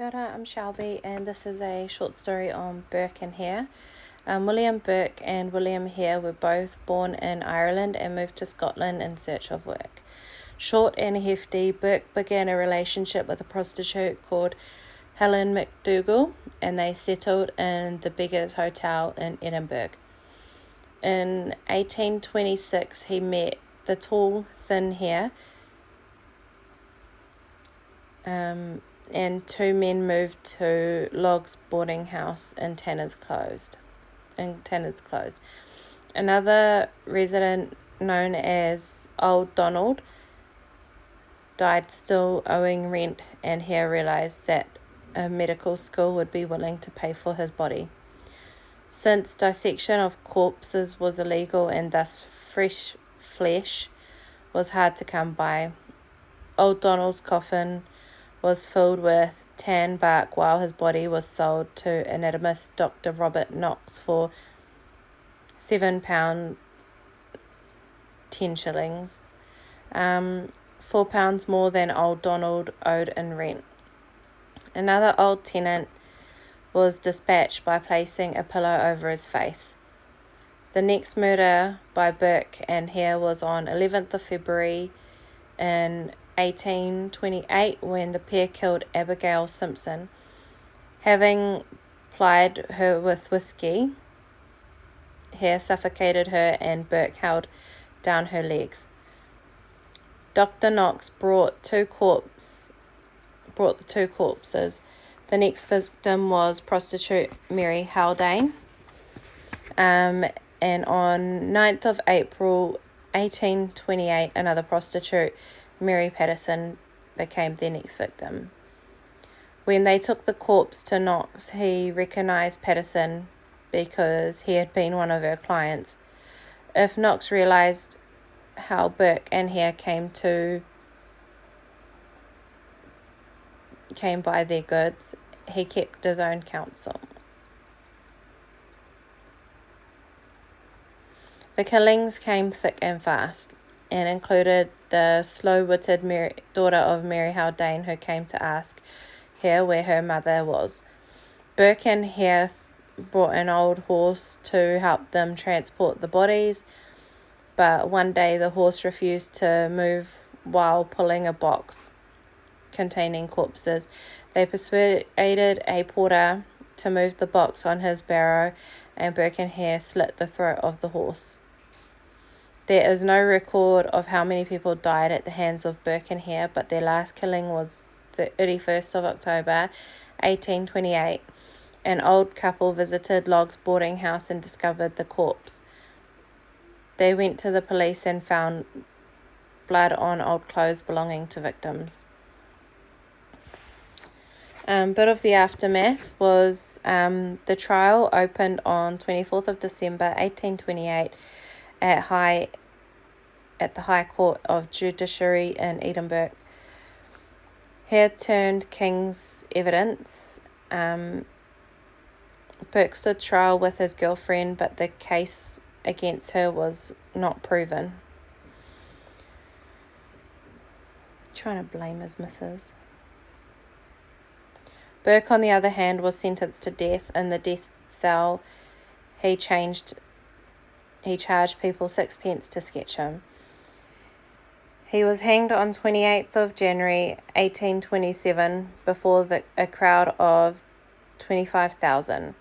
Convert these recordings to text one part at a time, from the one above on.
Kia ora, I'm Shelby, and this is a short story on Burke and Hare. William Burke and William Hare were both born in Ireland and moved to Scotland in search of work. Short and hefty, Burke began a relationship with a prostitute called Helen McDougall, and they settled in the Beggars Hotel in Edinburgh. In 1826, he met the tall, thin Hare, and two men moved to Logg's boarding house in Tanner's Close. Another resident, known as Old Donald, died still owing rent, and Hare realised that a medical school would be willing to pay for his body. Since dissection of corpses was illegal and thus fresh flesh was hard to come by, Old Donald's coffin was filled with tan bark while his body was sold to anatomist Dr. Robert Knox for £7, 10 shillings, £4 more than Old Donald owed in rent. Another old tenant was dispatched by placing a pillow over his face. The next murder by Burke and Hare was on 11th of February in 1828, when the pair killed Abigail Simpson. Having plied her with whiskey, Hare suffocated her and Burke held down her legs. Dr. Knox brought the two corpses. The next victim was prostitute Mary Haldane. And on 9th of April 1828, another prostitute, Mary Patterson, became their next victim. When they took the corpse to Knox, he recognised Patterson because he had been one of her clients. If Knox realised how Burke and Hare came by their goods, he kept his own counsel. The killings came thick and fast, and included the slow-witted daughter of Mary Haldane, who came to ask Hare where her mother was. Burke and Hare brought an old horse to help them transport the bodies, but one day the horse refused to move while pulling a box containing corpses. They persuaded a porter to move the box on his barrow, and Burke and Hare slit the throat of the horse. There is no record of how many people died at the hands of Burke and Hare, but their last killing was the 31st of October, 1828. An old couple visited Logg's boarding house and discovered the corpse. They went to the police and found blood on old clothes belonging to victims. Bit of the aftermath was the trial opened on 24th of December 1828 at the High Court of Judiciary in Edinburgh. Hare turned King's evidence. Burke stood trial with his girlfriend, but the case against her was not proven. Trying to blame his missus. Burke, on the other hand, was sentenced to death. In the death cell, he charged people 6p to sketch him. He was hanged on 28th of January 1827 before a crowd of 25,000.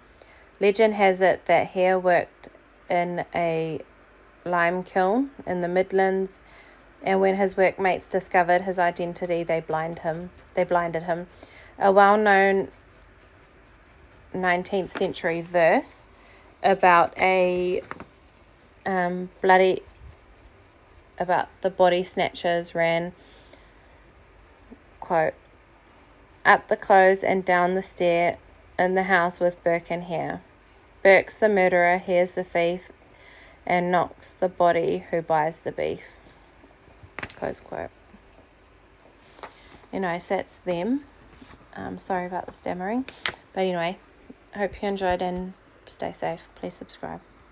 Legend has it that Hare worked in a lime kiln in the Midlands, and when his workmates discovered his identity, they blinded him. A well-known 19th century verse about the body snatchers ran, quote, "Up the close and down the stair in the house with Burke and Hare. Burke's the murderer, Hare's the thief, and Knox the body who buys the beef." Close quote. Anyway, so that's them. Sorry about the stammering. But anyway, I hope you enjoyed and stay safe. Please subscribe.